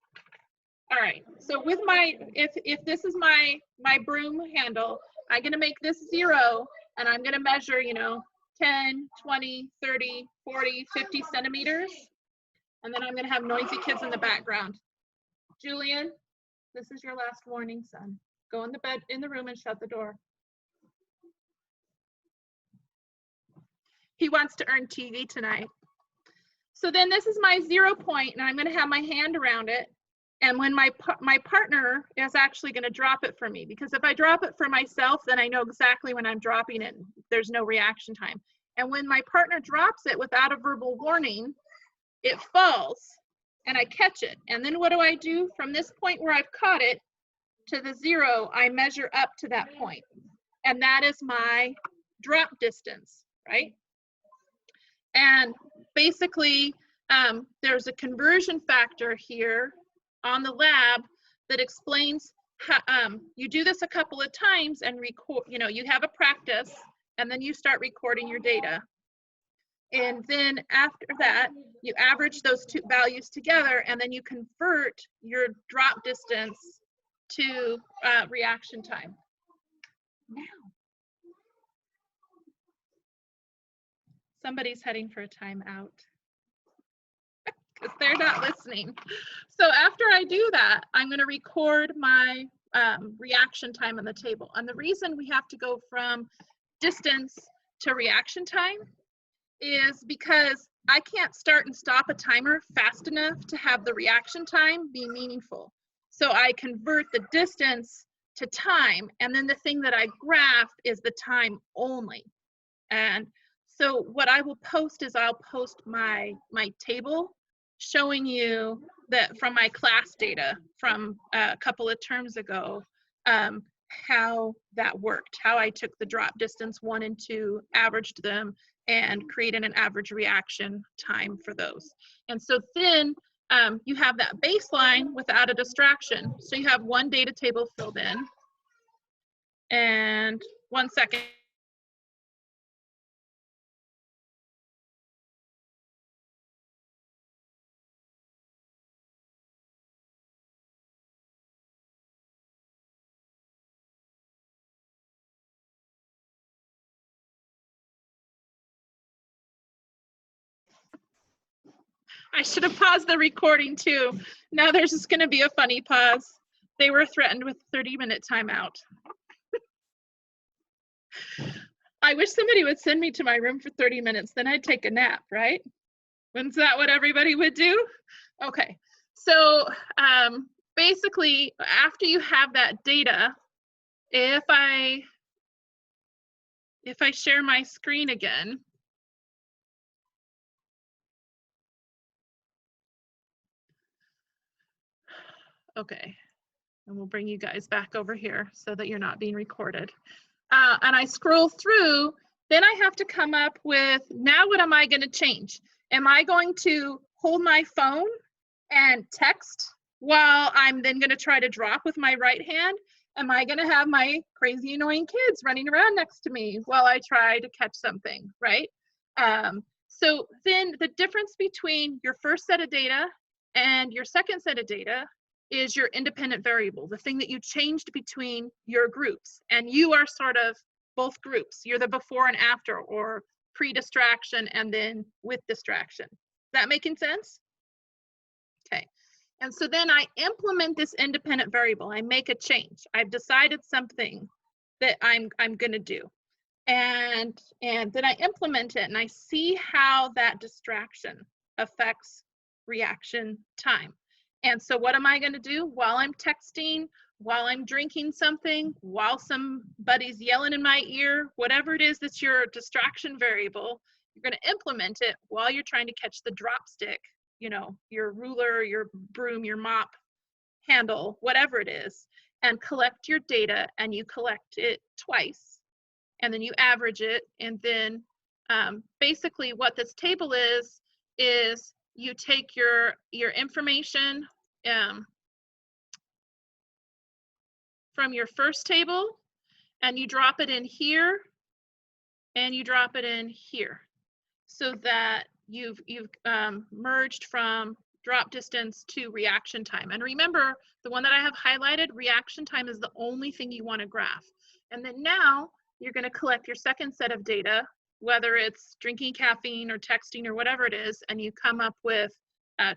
All right, so with my, if this is my broom handle, I'm gonna make this 0 and I'm gonna measure, 10, 20, 30, 40, 50 centimeters. And then I'm gonna have noisy kids in the background. Julian, this is your last warning, son. Go in the room and shut the door. He wants to earn TV tonight. So then this is my 0 point and I'm gonna have my hand around it. And when my partner is actually gonna drop it for me, because if I drop it for myself, then I know exactly when I'm dropping it. There's no reaction time. And when my partner drops it without a verbal warning, it falls and I catch it. And then what do I do? From this point where I've caught it to the 0, I measure up to that point. And that is my drop distance, right? And basically, there's a conversion factor here on the lab that explains how you do this a couple of times and record, you have a practice and then you start recording your data. And then after that, you average those two values together and then you convert your drop distance to reaction time. Now, somebody's heading for a timeout because they're not listening. So after I do that, I'm going to record my reaction time on the table. And the reason we have to go from distance to reaction time is because I can't start and stop a timer fast enough to have the reaction time be meaningful. So I convert the distance to time, and then the thing that I graph is the time only. And so what I will post is I'll post my table showing you that from my class data from a couple of terms ago, how that worked, how I took the drop distance 1 and 2, averaged them, and created an average reaction time for those. And so then you have that baseline without a distraction. So you have one data table filled in. And 1 second. I should have paused the recording too. Now there's just gonna be a funny pause. They were threatened with a 30-minute timeout. I wish somebody would send me to my room for 30 minutes, then I'd take a nap, right? Isn't that what everybody would do? Okay, so basically, after you have that data, if I share my screen again, okay, and we'll bring you guys back over here so that you're not being recorded. And I scroll through, then I have to come up with, now what am I going to change? Am I going to hold my phone and text while I'm then going to try to drop with my right hand? Am I going to have my crazy annoying kids running around next to me while I try to catch something, right? So then the difference between your first set of data and your second set of data is your independent variable, the thing that you changed between your groups. And you are sort of both groups. You're the before and after, or pre-distraction and then with distraction. Is that making sense? Okay. And so then I implement this independent variable. I make a change. I've decided something that I'm going to do. And then I implement it and I see how that distraction affects reaction time. And so what am I going to do while I'm texting, while I'm drinking something, while somebody's yelling in my ear, whatever it is that's your distraction variable, you're going to implement it while you're trying to catch the drop stick, you know, your ruler, your broom, your mop handle, whatever it is, and collect your data, and you collect it twice. And then you average it, and then basically what this table is you take your information from your first table, and you drop it in here, and you drop it in here, so that you've merged from drop distance to reaction time. And remember, the one that I have highlighted, reaction time is the only thing you want to graph. And then now you're going to collect your second set of data, whether it's drinking caffeine or texting or whatever it is, and you come up with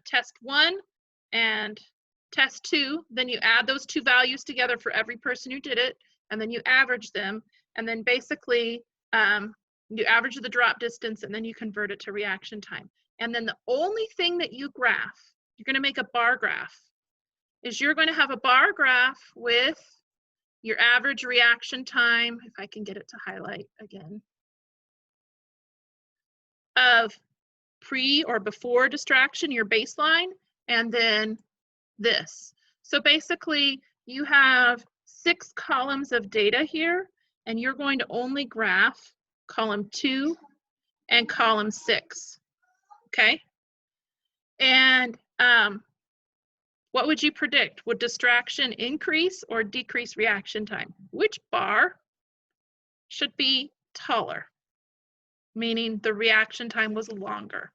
test 1 and test 2. Then you add those two values together for every person who did it, and then you average them, and then basically you average the drop distance, and then you convert it to reaction time. And then the only thing that you graph, you're going to make a bar graph, is you're going to have a bar graph with your average reaction time, if I can get it to highlight again, of pre or before distraction, your baseline, and then this. So basically, you have 6 columns of data here, and you're going to only graph column 2 and column 6. Okay? And what would you predict? Would distraction increase or decrease reaction time? Which bar should be taller, meaning the reaction time was longer?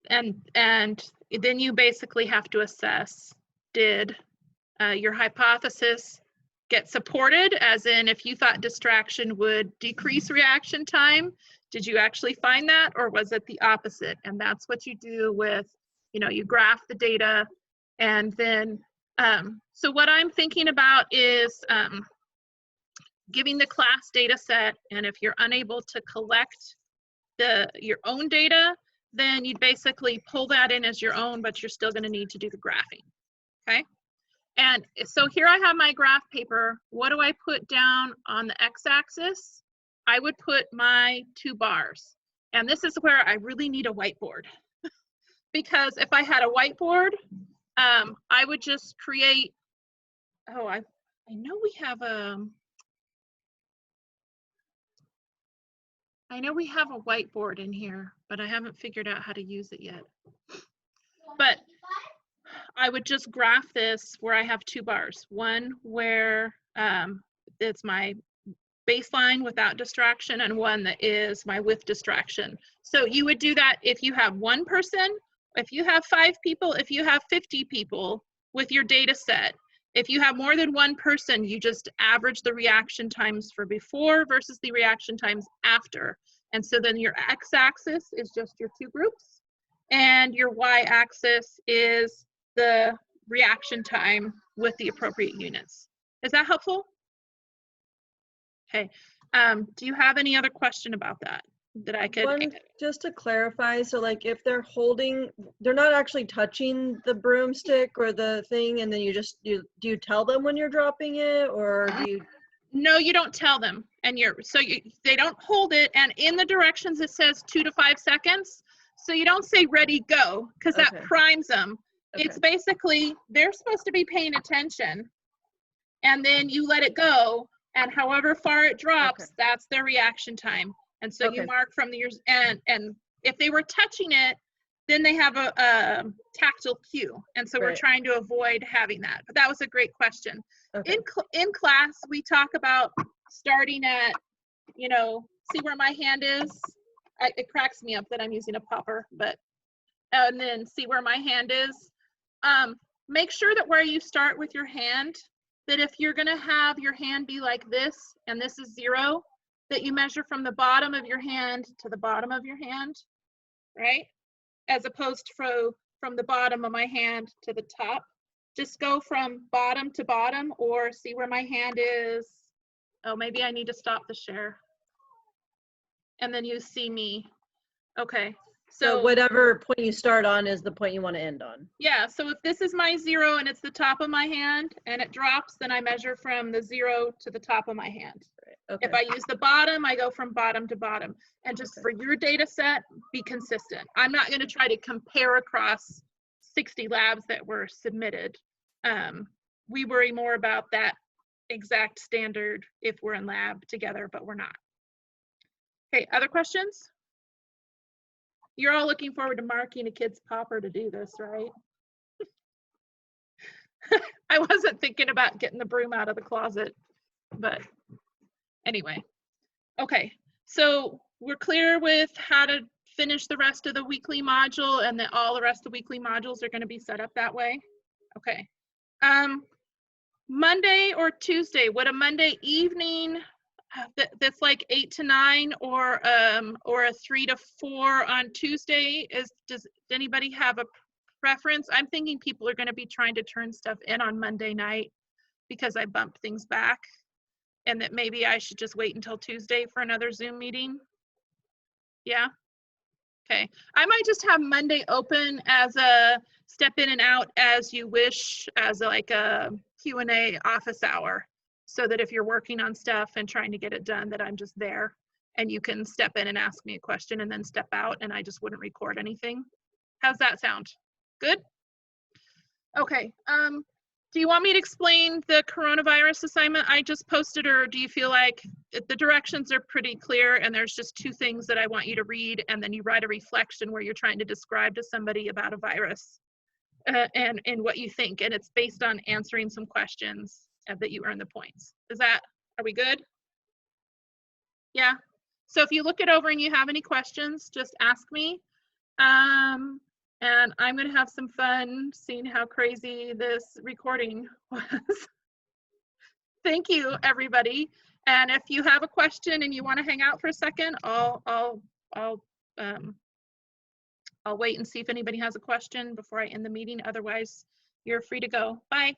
And then you basically have to assess, did your hypothesis get supported, as in if you thought distraction would decrease reaction time, did you actually find that, or was it the opposite? And that's what you do with, you know, you graph the data, and then so what I'm thinking about is giving the class data set, and if you're unable to collect your own data, then you'd basically pull that in as your own, but you're still going to need to do the graphing. Okay? And so here I have my graph paper. What do I put down on the x-axis? I would put my 2 bars. And this is where I really need a whiteboard. Because if I had a whiteboard, I would just create, oh, I know we have a whiteboard in here, but I haven't figured out how to use it yet. But I would just graph this where I have 2 bars. One where it's my baseline without distraction, and one that is my with distraction. So you would do that if you have 1 person, if you have 5 people, if you have 50 people with your data set. If you have more than 1 person, you just average the reaction times for before versus the reaction times after. And so then your x-axis is just your 2 groups, and your y-axis is the reaction time with the appropriate units. Is that helpful? Okay. Do you have any other question about that I could? One, just to clarify, so like if they're holding, they're not actually touching the broomstick or the thing, and then do you tell them when you're dropping it, or do you? No, you don't tell them, and they don't hold it, and in the directions it says 2 to 5 seconds. So you don't say ready, go, because that primes them. Okay. It's basically, they're supposed to be paying attention, and then you let it go, and however far it drops, that's their reaction time. And so you mark from the years, and if they were touching it, then they have a tactile cue. And so we're trying to avoid having that. But that was a great question. Okay. In class, we talk about starting at, see where my hand is? It cracks me up that I'm using a popper, but, and then see where my hand is. Make sure that where you start with your hand, that if you're gonna have your hand be like this, and this is 0, that you measure from the bottom of your hand to the bottom of your hand, right? As opposed to from the bottom of my hand to the top. Just go from bottom to bottom, or see where my hand is. Oh, maybe I need to stop the share. And then you see me. Okay. So whatever point you start on is the point you want to end on. Yeah, so if this is my 0 and it's the top of my hand and it drops, then I measure from the 0 to the top of my hand. Okay. If I use the bottom, I go from bottom to bottom. And just for your data set, be consistent. I'm not going to try to compare across 60 labs that were submitted. We worry more about that exact standard if we're in lab together, but we're not. Okay, other questions? You're all looking forward to marking a kid's popper to do this, right? I wasn't thinking about getting the broom out of the closet, but anyway. Okay, so we're clear with how to finish the rest of the weekly module, and that all the rest of the weekly modules are going to be set up that way. Okay. Monday or Tuesday, would a Monday evening that's like 8 to 9 or a 3 to 4 on Tuesday, does anybody have a preference? I'm thinking people are going to be trying to turn stuff in on Monday night because I bumped things back, and that maybe I should just wait until Tuesday for another Zoom meeting. Yeah. Okay. I might just have Monday open as a step in and out as you wish, as like a Q&A office hour, so that if you're working on stuff and trying to get it done, that I'm just there and you can step in and ask me a question and then step out, and I just wouldn't record anything. How's that sound? Good? Okay. Do you want me to explain the coronavirus assignment I just posted, or do you feel like the directions are pretty clear and there's just 2 things that I want you to read, and then you write a reflection where you're trying to describe to somebody about a virus and what you think, and it's based on answering some questions that you earn the points. Are we good? Yeah. So if you look it over and you have any questions, just ask me. And I'm going to have some fun seeing how crazy this recording was. Thank you, everybody. And if you have a question and you want to hang out for a second, I'll wait and see if anybody has a question before I end the meeting. Otherwise, you're free to go. Bye.